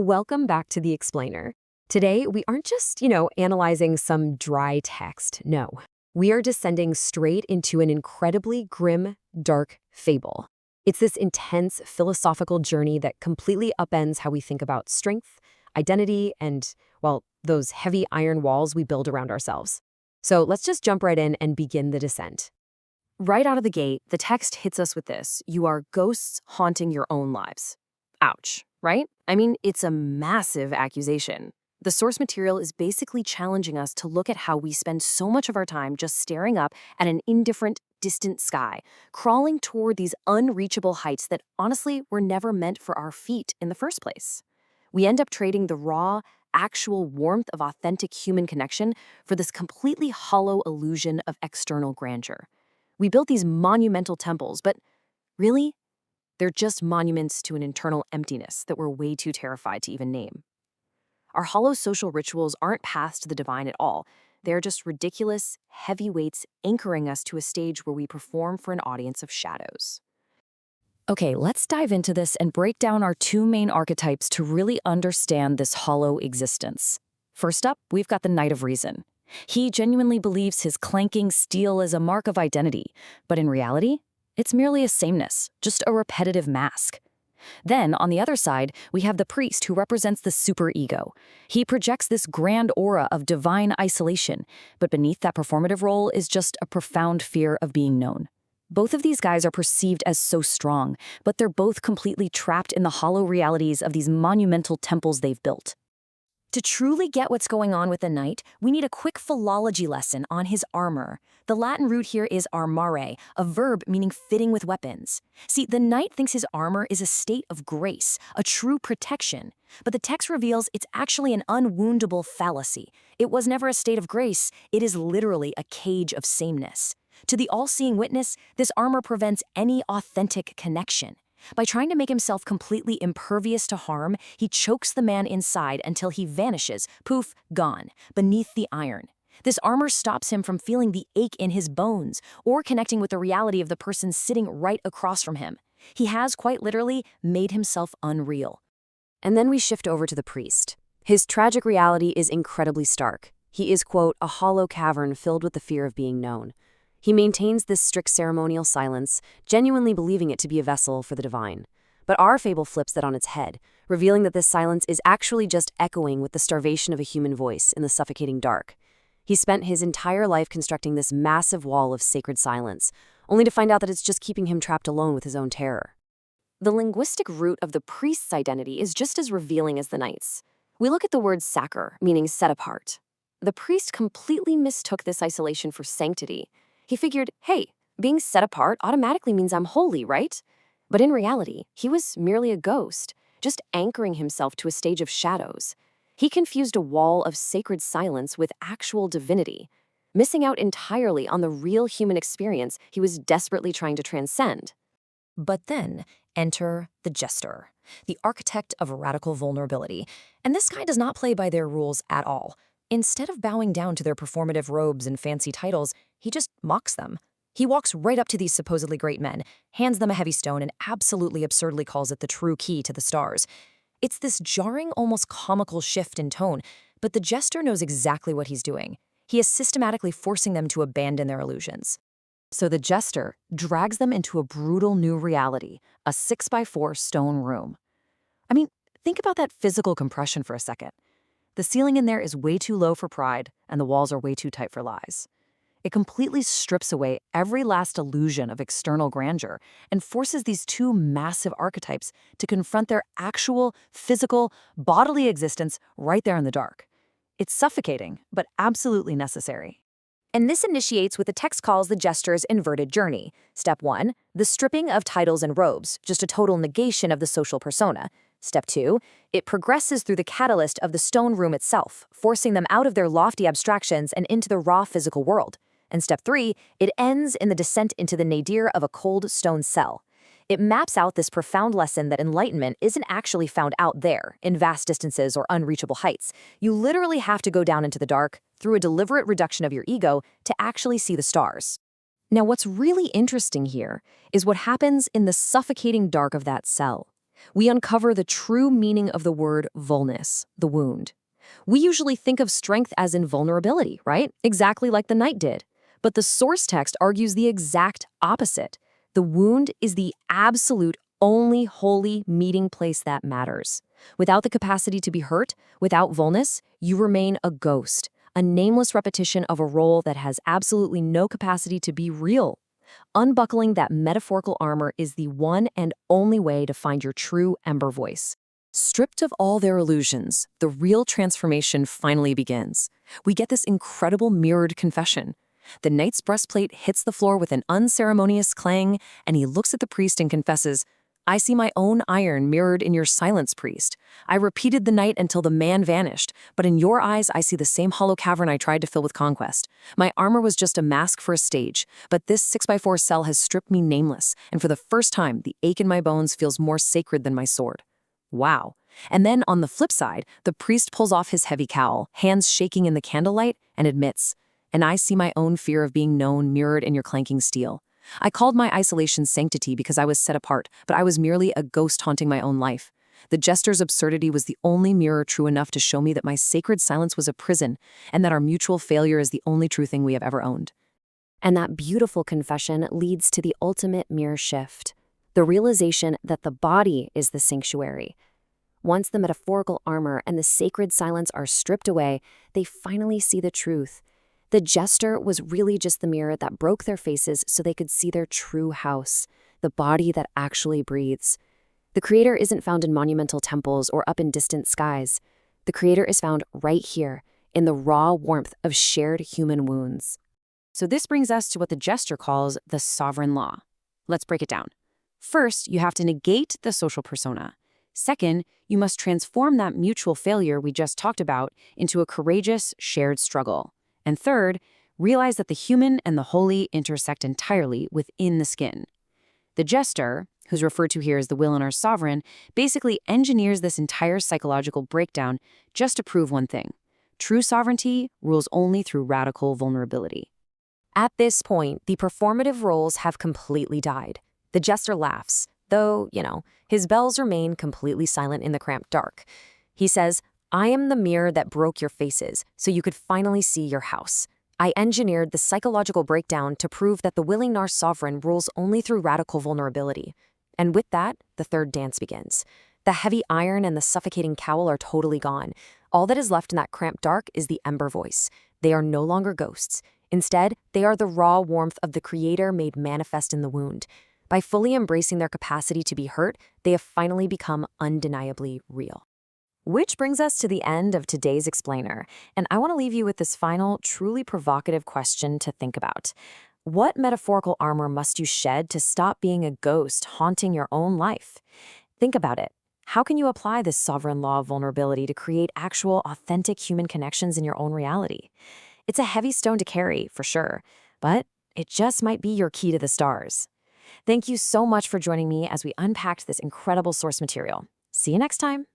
Welcome back to The Explainer. Today, we aren't just, analyzing some dry text. No, we are descending straight into an incredibly grim, dark fable. It's this intense philosophical journey that completely upends how we think about strength, identity, and, well, those heavy iron walls we build around ourselves. So let's just jump right in and begin the descent. Right out of the gate, the text hits us with this: you are ghosts haunting your own lives. Ouch, right? I mean, it's a massive accusation. The source material is basically challenging us to look at how we spend so much of our time just staring up at an indifferent, distant sky, crawling toward these unreachable heights that honestly were never meant for our feet in the first place. We end up trading the raw, actual warmth of authentic human connection for this completely hollow illusion of external grandeur. We built these monumental temples, but really, they're just monuments to an internal emptiness that we're way too terrified to even name. Our hollow social rituals aren't paths to the divine at all. They're just ridiculous, heavy weights anchoring us to a stage where we perform for an audience of shadows. Okay, let's dive into this and break down our two main archetypes to really understand this hollow existence. First up, we've got the Knight of Reason. He genuinely believes his clanking steel is a mark of identity, but in reality, it's merely a sameness, just a repetitive mask. Then, on the other side, we have the priest who represents the superego. He projects this grand aura of divine isolation, but beneath that performative role is just a profound fear of being known. Both of these guys are perceived as so strong, but they're both completely trapped in the hollow realities of these monumental temples they've built. To truly get what's going on with the knight, we need a quick philology lesson on his armor. The Latin root here is armare, a verb meaning fitting with weapons. See, the knight thinks his armor is a state of grace, a true protection. But the text reveals it's actually an unwoundable fallacy. It was never a state of grace, it is literally a cage of sameness. To the all-seeing witness, this armor prevents any authentic connection. By trying to make himself completely impervious to harm, he chokes the man inside until he vanishes, poof, gone, beneath the iron. This armor stops him from feeling the ache in his bones or connecting with the reality of the person sitting right across from him. He has, quite literally, made himself unreal. And then we shift over to the priest. His tragic reality is incredibly stark. He is, quote, a hollow cavern filled with the fear of being known. He maintains this strict ceremonial silence, genuinely believing it to be a vessel for the divine. But our fable flips that on its head, revealing that this silence is actually just echoing with the starvation of a human voice in the suffocating dark. He spent his entire life constructing this massive wall of sacred silence, only to find out that it's just keeping him trapped alone with his own terror. The linguistic root of the priest's identity is just as revealing as the knight's. We look at the word sacer, meaning set apart. The priest completely mistook this isolation for sanctity. He figured, hey, being set apart automatically means I'm holy, right? But in reality, he was merely a ghost, just anchoring himself to a stage of shadows. He confused a wall of sacred silence with actual divinity, missing out entirely on the real human experience he was desperately trying to transcend. But then enter the jester, the architect of radical vulnerability. And this guy does not play by their rules at all. Instead of bowing down to their performative robes and fancy titles, he just mocks them. He walks right up to these supposedly great men, hands them a heavy stone, and absolutely absurdly calls it the true key to the stars. It's this jarring, almost comical shift in tone, but the jester knows exactly what he's doing. He is systematically forcing them to abandon their illusions. So the jester drags them into a brutal new reality, a 6x4 stone room. I mean, think about that physical compression for a second. The ceiling in there is way too low for pride, and the walls are way too tight for lies. It completely strips away every last illusion of external grandeur and forces these two massive archetypes to confront their actual, physical, bodily existence right there in the dark. It's suffocating, but absolutely necessary. And this initiates what the text calls the jester's inverted journey. Step 1, the stripping of titles and robes, just a total negation of the social persona. Step 2, it progresses through the catalyst of the stone room itself, forcing them out of their lofty abstractions and into the raw physical world. And step 3, it ends in the descent into the nadir of a cold stone cell. It maps out this profound lesson that enlightenment isn't actually found out there, in vast distances or unreachable heights. You literally have to go down into the dark, through a deliberate reduction of your ego, to actually see the stars. Now, what's really interesting here is what happens in the suffocating dark of that cell. We uncover the true meaning of the word vulnus, the wound. We usually think of strength as in vulnerability, right? Exactly like the knight did. But the source text argues the exact opposite. The wound is the absolute only holy meeting place that matters. Without the capacity to be hurt, without vulnus, you remain a ghost, a nameless repetition of a role that has absolutely no capacity to be real. Unbuckling that metaphorical armor is the one and only way to find your true ember voice. Stripped of all their illusions, the real transformation finally begins. We get this incredible mirrored confession. The knight's breastplate hits the floor with an unceremonious clang, and he looks at the priest and confesses, "I see my own iron mirrored in your silence, priest. I repeated the night until the man vanished, but in your eyes I see the same hollow cavern I tried to fill with conquest. My armor was just a mask for a stage, but this 6x4 cell has stripped me nameless, and for the first time the ache in my bones feels more sacred than my sword." Wow. And then on the flip side, the priest pulls off his heavy cowl, hands shaking in the candlelight, and admits, "And I see my own fear of being known mirrored in your clanking steel. I called my isolation sanctity because I was set apart, but I was merely a ghost haunting my own life. The jester's absurdity was the only mirror true enough to show me that my sacred silence was a prison, and that our mutual failure is the only true thing we have ever owned." And that beautiful confession leads to the ultimate mirror shift, the realization that the body is the sanctuary. Once the metaphorical armor and the sacred silence are stripped away, they finally see the truth. The jester was really just the mirror that broke their faces so they could see their true house, the body that actually breathes. The creator isn't found in monumental temples or up in distant skies. The creator is found right here, in the raw warmth of shared human wounds. So this brings us to what the jester calls the sovereign law. Let's break it down. First, you have to negate the social persona. Second, you must transform that mutual failure we just talked about into a courageous, shared struggle. And third, realize that the human and the holy intersect entirely within the skin. The jester, who's referred to here as the Willinar's sovereign, basically engineers this entire psychological breakdown just to prove one thing. True sovereignty rules only through radical vulnerability. At this point, the performative roles have completely died. The jester laughs, though, his bells remain completely silent in the cramped dark. He says, "I am the mirror that broke your faces, so you could finally see your house. I engineered the psychological breakdown to prove that the Willinar sovereign rules only through radical vulnerability." And with that, the third dance begins. The heavy iron and the suffocating cowl are totally gone. All that is left in that cramped dark is the ember voice. They are no longer ghosts. Instead, they are the raw warmth of the creator made manifest in the wound. By fully embracing their capacity to be hurt, they have finally become undeniably real. Which brings us to the end of today's explainer, and I want to leave you with this final, truly provocative question to think about. What metaphorical armor must you shed to stop being a ghost haunting your own life? Think about it. How can you apply this sovereign law of vulnerability to create actual, authentic human connections in your own reality? It's a heavy stone to carry, for sure, but it just might be your key to the stars. Thank you so much for joining me as we unpacked this incredible source material. See you next time.